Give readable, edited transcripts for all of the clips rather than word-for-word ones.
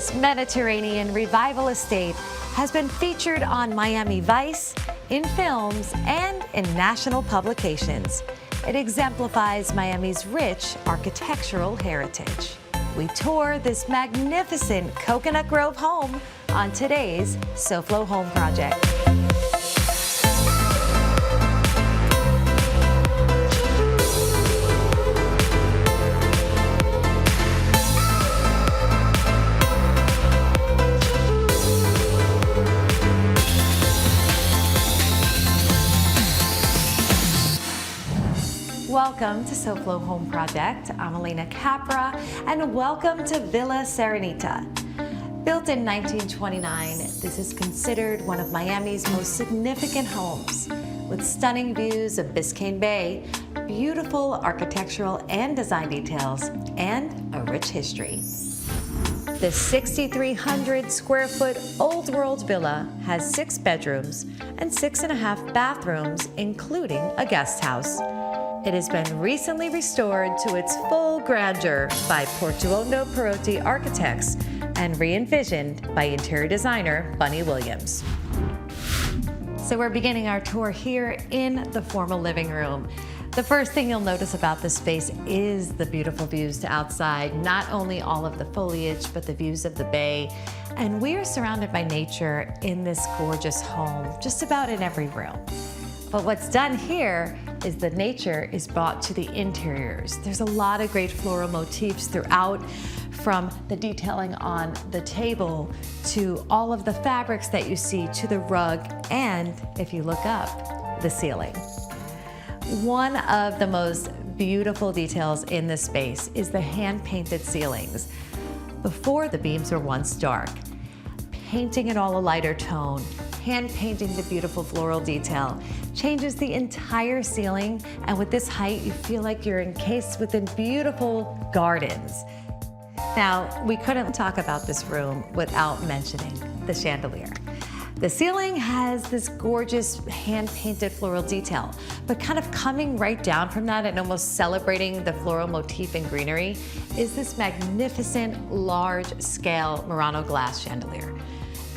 This Mediterranean revival estate has been featured on Miami Vice, in films, and in national publications. It exemplifies Miami's rich architectural heritage. We tour this magnificent Coconut Grove home on today's SoFlo Home Project. Welcome to SoFlo Home Project. I'm Alena Capra, and welcome to Villa Serenita. Built in 1929, this is considered one of Miami's most significant homes, with stunning views of Biscayne Bay, beautiful architectural and design details, and a rich history. The 6,300 square foot old world villa has 6 bedrooms and 6.5 bathrooms, including a guest house. It has been recently restored to its full grandeur by Portuondo Perotti architects and re-envisioned by interior designer Bunny Williams. So we're beginning our tour here in the formal living room. The first thing you'll notice about this space is the beautiful views to outside, not only all of the foliage, but the views of the bay. And we are surrounded by nature in this gorgeous home, just about in every room. But what's done here is the nature is brought to the interiors. There's a lot of great floral motifs throughout, from the detailing on the table to all of the fabrics that you see to the rug, and if you look up, the ceiling. One of the most beautiful details in this space is the hand-painted ceilings. Before, the beams were once dark. Painting it all a lighter tone, hand-painting the beautiful floral detail changes the entire ceiling, and with this height, you feel like you're encased within beautiful gardens. Now, we couldn't talk about this room without mentioning the chandelier. The ceiling has this gorgeous hand-painted floral detail, but kind of coming right down from that and almost celebrating the floral motif and greenery is this magnificent large-scale Murano glass chandelier.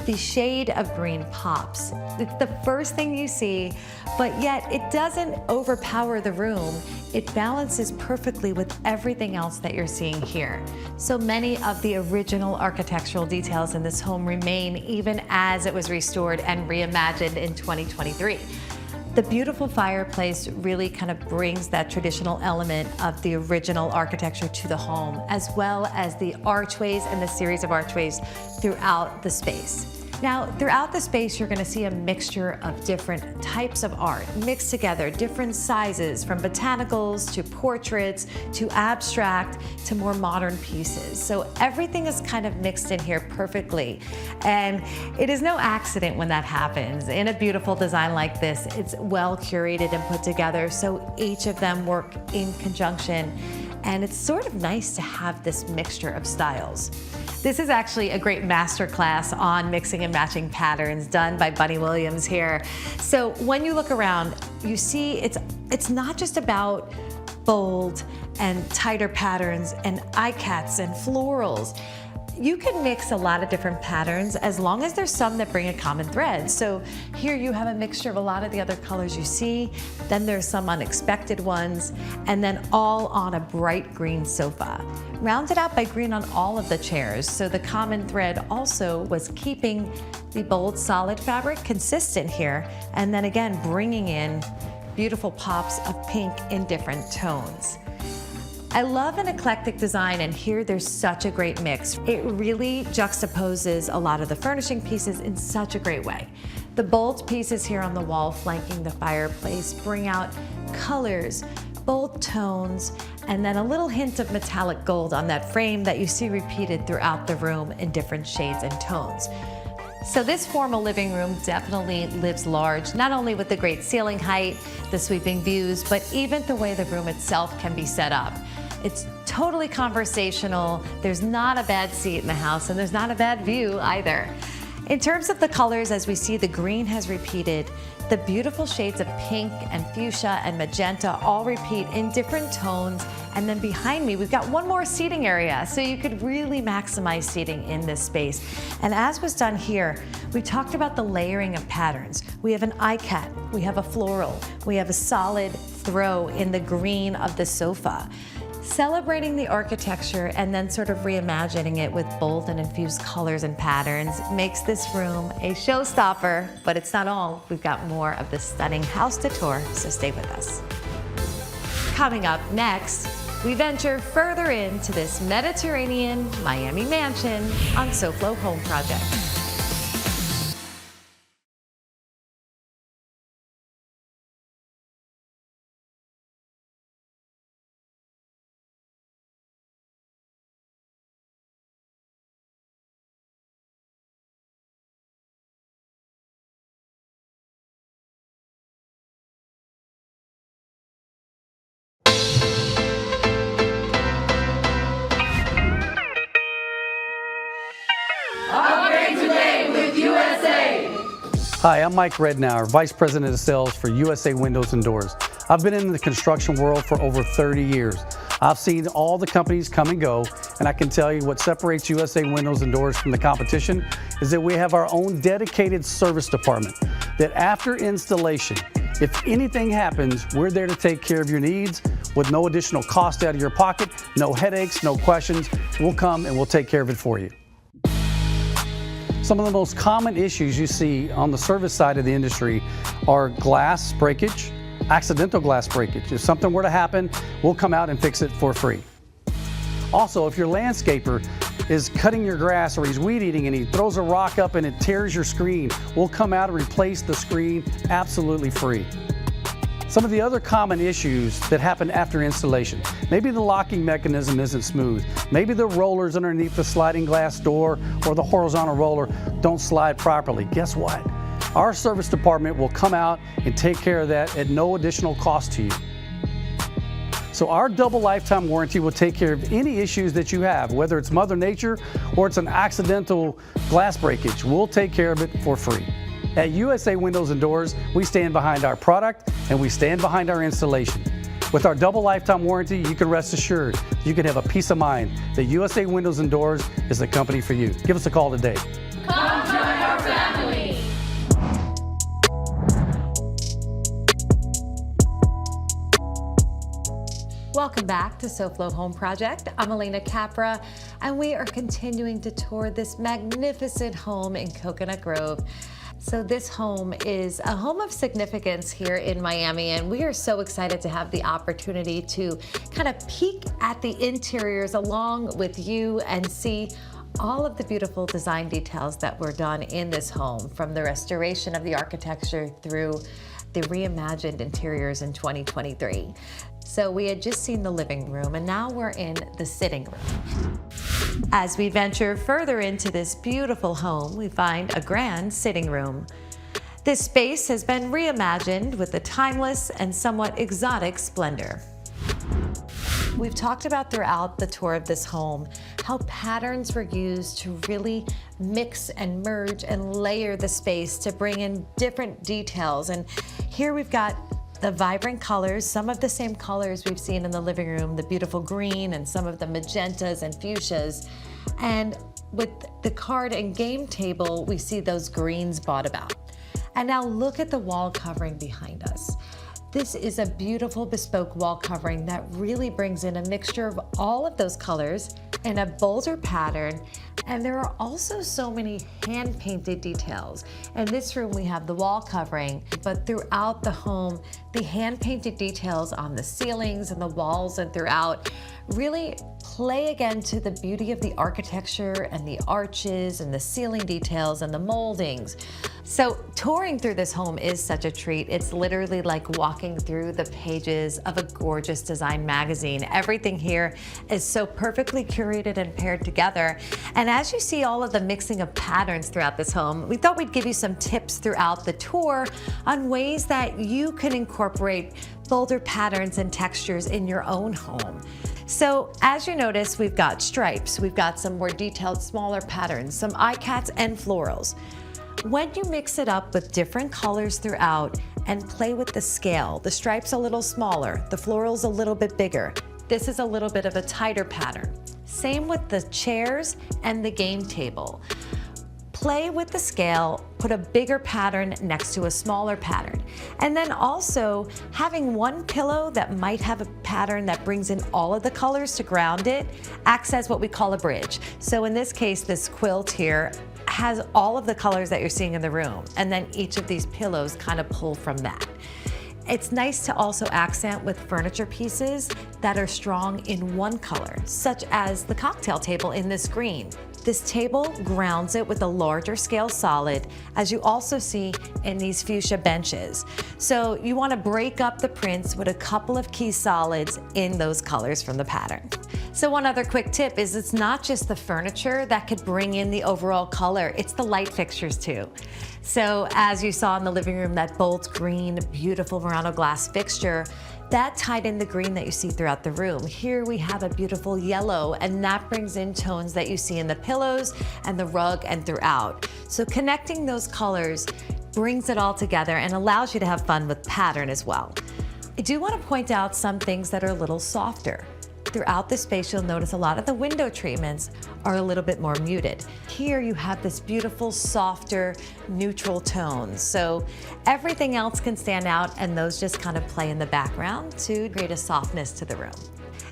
The shade of green pops. It's the first thing you see, but yet it doesn't overpower the room. It balances perfectly with everything else that you're seeing here. So many of the original architectural details in this home remain even as it was restored and reimagined in 2023. The beautiful fireplace really kind of brings that traditional element of the original architecture to the home, as well as the archways and the series of archways throughout the space. Now, throughout the space, you're gonna see a mixture of different types of art mixed together, different sizes, from botanicals to portraits to abstract to more modern pieces. So everything is kind of mixed in here perfectly. And it is no accident when that happens. In a beautiful design like this, it's well curated and put together, so each of them work in conjunction. And it's sort of nice to have this mixture of styles. This is actually a great masterclass on mixing and matching patterns done by Bunny Williams here. So when you look around, you see it's not just about bold and tighter patterns and eye-cats and florals. You can mix a lot of different patterns as long as there's some that bring a common thread. So here you have a mixture of a lot of the other colors you see, then there's some unexpected ones, and then all on a bright green sofa. Rounded out by green on all of the chairs, so the common thread also was keeping the bold solid fabric consistent here, and then again bringing in beautiful pops of pink in different tones. I love an eclectic design, and here there's such a great mix. It really juxtaposes a lot of the furnishing pieces in such a great way. The bold pieces here on the wall flanking the fireplace bring out colors, bold tones, and then a little hint of metallic gold on that frame that you see repeated throughout the room in different shades and tones. So this formal living room definitely lives large, not only with the great ceiling height, the sweeping views, but even the way the room itself can be set up. It's totally conversational. There's not a bad seat in the house, and there's not a bad view either. In terms of the colors, as we see, the green has repeated. The beautiful shades of pink and fuchsia and magenta all repeat in different tones. And then behind me, we've got one more seating area, so you could really maximize seating in this space. And as was done here, we talked about the layering of patterns. We have an iCat, we have a floral, we have a solid throw in the green of the sofa. Celebrating the architecture and then sort of reimagining it with bold and infused colors and patterns makes this room a showstopper, but it's not all. We've got more of this stunning house to tour, so stay with us. Coming up next, we venture further into this Mediterranean Miami mansion on SoFlo's Home Project. Hi, I'm Mike Rednauer, Vice President of Sales for USA Windows and Doors. I've been in the construction world for over 30 years. I've seen all the companies come and go, and I can tell you what separates USA Windows and Doors from the competition is that we have our own dedicated service department that after installation, if anything happens, we're there to take care of your needs with no additional cost out of your pocket, no headaches, no questions. We'll come and we'll take care of it for you. Some of the most common issues you see on the service side of the industry are glass breakage, accidental glass breakage. If something were to happen, we'll come out and fix it for free. Also, if your landscaper is cutting your grass or he's weed eating and he throws a rock up and it tears your screen, we'll come out and replace the screen absolutely free. Some of the other common issues that happen after installation. Maybe the locking mechanism isn't smooth. Maybe the rollers underneath the sliding glass door or the horizontal roller don't slide properly. Guess what? Our service department will come out and take care of that at no additional cost to you. So our double lifetime warranty will take care of any issues that you have, whether it's Mother Nature or it's an accidental glass breakage. We'll take care of it for free. At USA Windows and Doors, we stand behind our product and we stand behind our installation. With our double lifetime warranty, you can rest assured you can have a peace of mind that USA Windows and Doors is the company for you. Give us a call today. Come join our family. Welcome back to SoFlo's Home Project. I'm Alena Capra, and we are continuing to tour this magnificent home in Coconut Grove. So this home is a home of significance here in Miami, and we are so excited to have the opportunity to kind of peek at the interiors along with you and see all of the beautiful design details that were done in this home, from the restoration of the architecture through the reimagined interiors in 2023. So we had just seen the living room, and now we're in the sitting room. As we venture further into this beautiful home, we find a grand sitting room. This space has been reimagined with a timeless and somewhat exotic splendor. We've talked about throughout the tour of this home how patterns were used to really mix and merge and layer the space to bring in different details. And here we've got the vibrant colors, some of the same colors we've seen in the living room, the beautiful green and some of the magentas and fuchsias. And with the card and game table, we see those greens brought about. And now look at the wall covering behind us. This is a beautiful bespoke wall covering that really brings in a mixture of all of those colors in a bolder pattern. And there are also so many hand-painted details. In this room, we have the wall covering, but throughout the home, the hand-painted details on the ceilings and the walls and throughout really play again to the beauty of the architecture and the arches and the ceiling details and the moldings. So touring through this home is such a treat. It's literally like walking through the pages of a gorgeous design magazine. Everything here is so perfectly curated and paired together. And as you see all of the mixing of patterns throughout this home, we thought we'd give you some tips throughout the tour on ways that you can incorporate bolder patterns and textures in your own home. So as you notice, we've got stripes, we've got some more detailed, smaller patterns, some iCats and florals. When you mix it up with different colors throughout and play with the scale, the stripe's a little smaller, the floral's a little bit bigger. This is a little bit of a tighter pattern. Same with the chairs and the game table. Play with the scale, put a bigger pattern next to a smaller pattern. And then also having one pillow that might have a pattern that brings in all of the colors to ground it acts as what we call a bridge. So in this case, this quilt here has all of the colors that you're seeing in the room, and then each of these pillows kind of pull from that. It's nice to also accent with furniture pieces that are strong in one color, such as the cocktail table in this green. This table grounds it with a larger scale solid, as you also see in these fuchsia benches. So you want to break up the prints with a couple of key solids in those colors from the pattern. So one other quick tip is it's not just the furniture that could bring in the overall color, it's the light fixtures too. So as you saw in the living room, that bold green, beautiful Murano glass fixture, that tied in the green that you see throughout the room. Here we have a beautiful yellow, and that brings in tones that you see in the pillows and the rug and throughout. So connecting those colors brings it all together and allows you to have fun with pattern as well. I do want to point out some things that are a little softer. Throughout the space, you'll notice a lot of the window treatments are a little bit more muted. Here you have this beautiful, softer, neutral tones. So everything else can stand out, and those just kind of play in the background to create a softness to the room.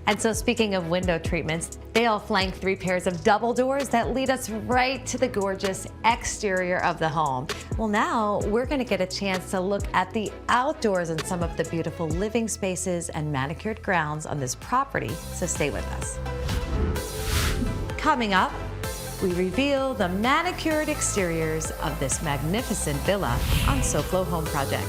And so speaking of window treatments, they all flank 3 pairs of double doors that lead us right to the gorgeous exterior of the home. Well, now we're going to get a chance to look at the outdoors and some of the beautiful living spaces and manicured grounds on this property, so stay with us. Coming up, we reveal the manicured exteriors of this magnificent villa on SoFlo Home Project.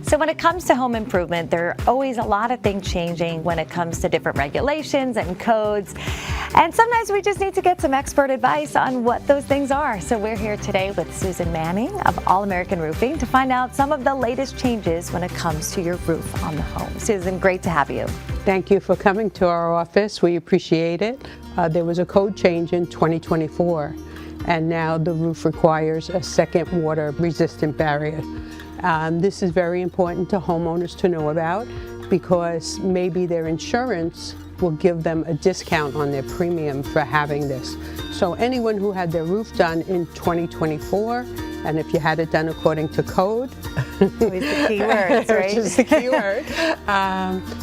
So when it comes to home improvement, there are always a lot of things changing when it comes to different regulations and codes. And sometimes we just need to get some expert advice on what those things are. So we're here today with Susan Manning of All American Roofing to find out some of the latest changes when it comes to your roof on the home. Susan, great to have you. Thank you for coming to our office. We appreciate it. There was a code change in 2024, and now the roof requires a second water resistant barrier. This is very important to homeowners to know about, because maybe their insurance will give them a discount on their premium for having this. So anyone who had their roof done in 2024, and if you had it done according to code, Always the key words, right? which is the key word,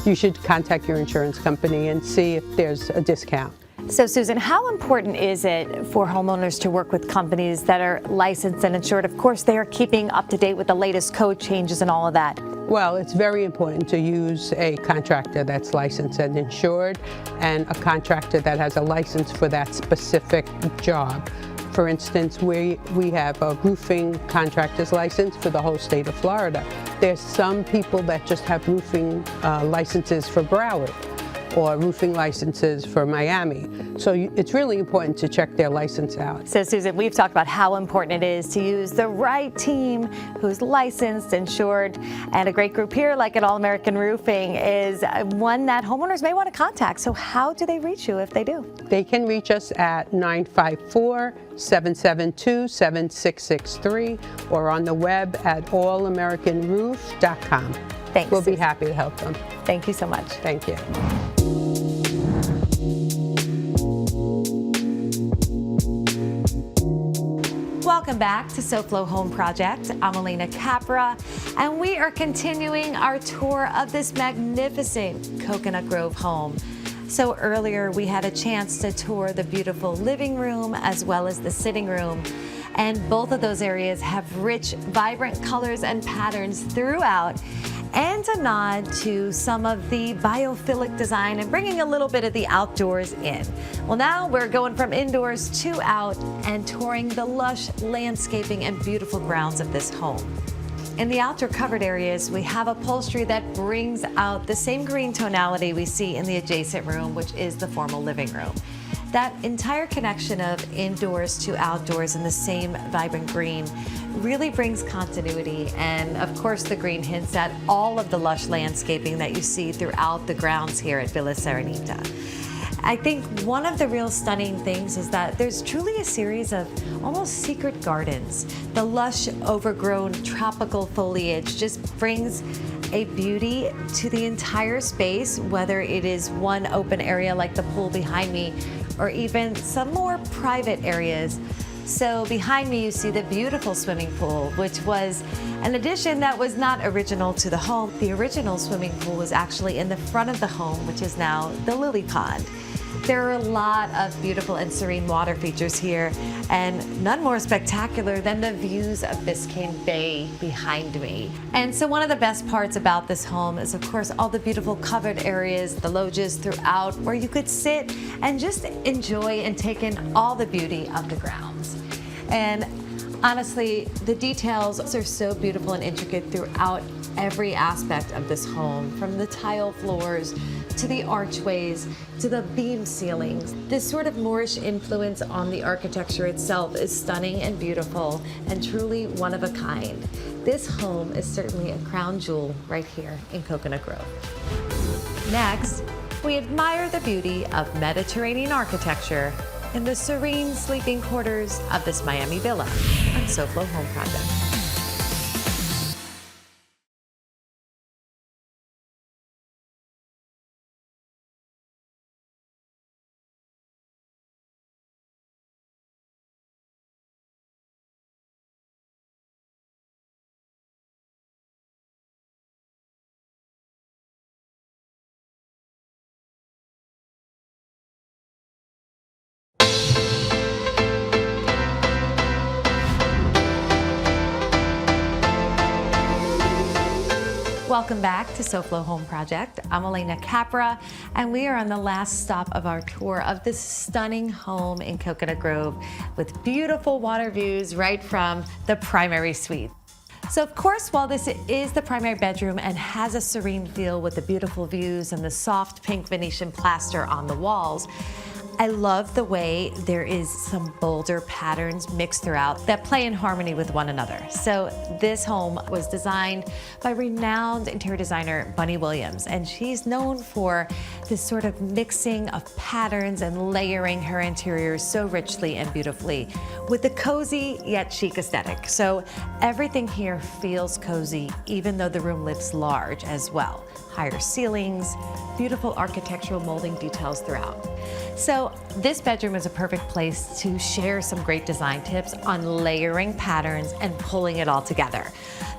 you should contact your insurance company and see if there's a discount. So Susan, how important is it for homeowners to work with companies that are licensed and insured? Of course, they are keeping up to date with the latest code changes and all of that. Well, it's very important to use a contractor that's licensed and insured, and a contractor that has a license for that specific job. For instance, we have a roofing contractor's license for the whole state of Florida. There's some people that just have roofing licenses for Broward, or roofing licenses for Miami. So it's really important to check their license out. So Susan, we've talked about how important it is to use the right team who's licensed, insured, and a great group here like at All American Roofing is one that homeowners may want to contact. So how do they reach you if they do? They can reach us at 954-772-7663 or on the web at allamericanroof.com. Thanks. We'll be happy to help them. Thank you so much. Thank you. Welcome back to SoFlo Home Project. I'm Alena Capra, and we are continuing our tour of this magnificent Coconut Grove home. So earlier we had a chance to tour the beautiful living room as well as the sitting room. And both of those areas have rich, vibrant colors and patterns throughout. and a nod to some of the biophilic design and bringing a little bit of the outdoors in. Well, now we're going from indoors to out and touring the lush landscaping and beautiful grounds of this home. In the outdoor covered areas, we have upholstery that brings out the same green tonality we see in the adjacent room, which is the formal living room. That entire connection of indoors to outdoors in the same vibrant green really brings continuity, and of course the green hints at all of the lush landscaping that you see throughout the grounds here at Villa Serenita. I think one of the real stunning things is that there's truly a series of almost secret gardens. The lush, overgrown tropical foliage just brings a beauty to the entire space, whether it is one open area like the pool behind me or even some more private areas. So behind me you see the beautiful swimming pool, which was an addition that was not original to the home. The original swimming pool was actually in the front of the home, which is now the lily pond. There are a lot of beautiful and serene water features here, and none more spectacular than the views of Biscayne Bay behind me. And so one of the best parts about this home is, of course, all the beautiful covered areas, the loggias throughout, where you could sit and just enjoy and take in all the beauty of the grounds. And honestly, the details are so beautiful and intricate throughout every aspect of this home, from the tile floors to the archways to the beam ceilings. This sort of Moorish influence on the architecture itself is stunning and beautiful and truly one of a kind. This home is certainly a crown jewel right here in Coconut Grove. Next, we admire the beauty of Mediterranean architecture in the serene sleeping quarters of this Miami villa on SoFlo Home Project. Welcome back to SoFlo Home Project. I'm Alena Capra, and we are on the last stop of our tour of this stunning home in Coconut Grove with beautiful water views right from the primary suite. So of course, while this is the primary bedroom and has a serene feel with the beautiful views and the soft pink Venetian plaster on the walls, I love the way there is some bolder patterns mixed throughout that play in harmony with one another. So this home was designed by renowned interior designer Bunny Williams, and she's known for this sort of mixing of patterns and layering her interiors so richly and beautifully with a cozy yet chic aesthetic. So everything here feels cozy, even though the room looks large as well. Higher ceilings, beautiful architectural molding details throughout. So this bedroom is a perfect place to share some great design tips on layering patterns and pulling it all together.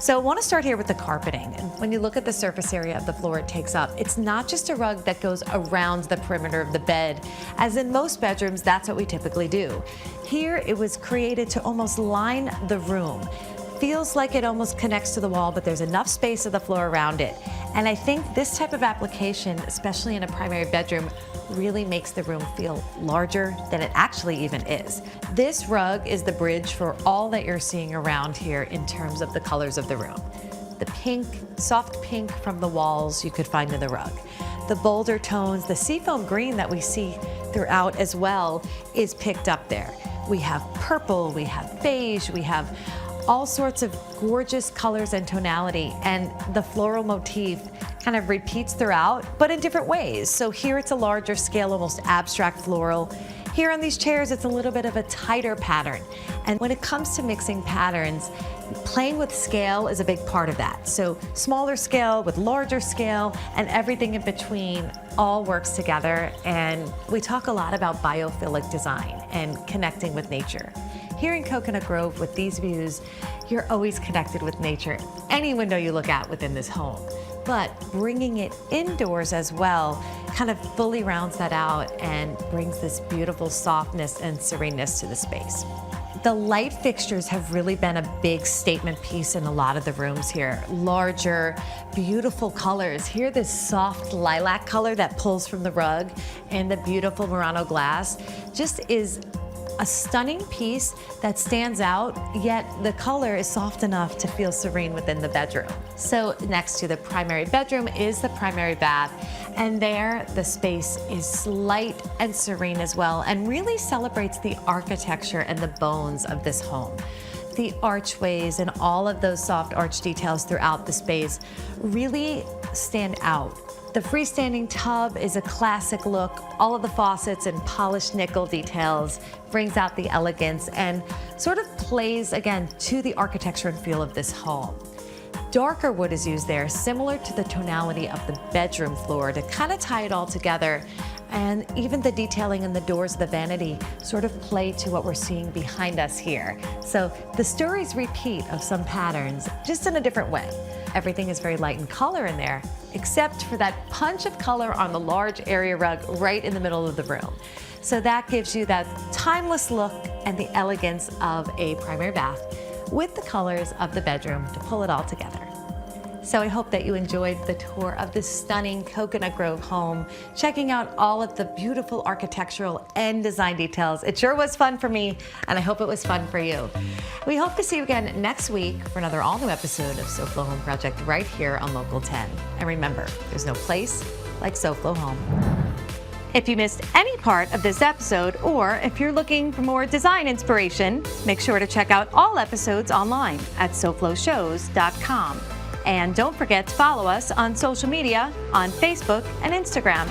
So I want to start here with the carpeting. And when you look at the surface area of the floor it takes up, it's not just a rug that goes around the perimeter of the bed. As in most bedrooms, that's what we typically do. Here it was created to almost line the room. Feels like it almost connects to the wall, but there's enough space of the floor around it. And I think this type of application, especially in a primary bedroom, really makes the room feel larger than it actually even is. This rug is the bridge for all that you're seeing around here in terms of the colors of the room. The pink, soft pink from the walls you could find in the rug. The bolder tones, the seafoam green that we see throughout as well is picked up there. We have purple, we have beige, we have all sorts of gorgeous colors and tonality, and the floral motif kind of repeats throughout, but in different ways. So here it's a larger scale, almost abstract floral. Here on these chairs, it's a little bit of a tighter pattern. And when it comes to mixing patterns, playing with scale is a big part of that. So smaller scale with larger scale and everything in between all works together. And we talk a lot about biophilic design and connecting with nature. Here in Coconut Grove with these views, you're always connected with nature, any window you look out within this home. But bringing it indoors as well kind of fully rounds that out and brings this beautiful softness and sereneness to the space. The light fixtures have really been a big statement piece in a lot of the rooms here. Larger, beautiful colors. Here, this soft lilac color that pulls from the rug and the beautiful Murano glass just is a stunning piece that stands out, yet the color is soft enough to feel serene within the bedroom. So next to the primary bedroom is the primary bath, and there the space is light and serene as well, and really celebrates the architecture and the bones of this home. The archways and all of those soft arch details throughout the space really stand out. The freestanding tub is a classic look. All of the faucets and polished nickel details brings out the elegance and sort of plays, again, to the architecture and feel of this home. Darker wood is used there, similar to the tonality of the bedroom floor, to kind of tie it all together. And even the detailing in the doors of the vanity sort of play to what we're seeing behind us here. So the stories repeat of some patterns, just in a different way. Everything is very light in color in there, except for that punch of color on the large area rug right in the middle of the room. So that gives you that timeless look and the elegance of a primary bath with the colors of the bedroom to pull it all together. So I hope that you enjoyed the tour of this stunning Coconut Grove home, checking out all of the beautiful architectural and design details. It sure was fun for me, and I hope it was fun for you. We hope to see you again next week for another all-new episode of SoFlo Home Project right here on Local 10. And remember, there's no place like SoFlo Home. If you missed any part of this episode, or if you're looking for more design inspiration, make sure to check out all episodes online at SoFloShows.com. And don't forget to follow us on social media on Facebook and Instagram.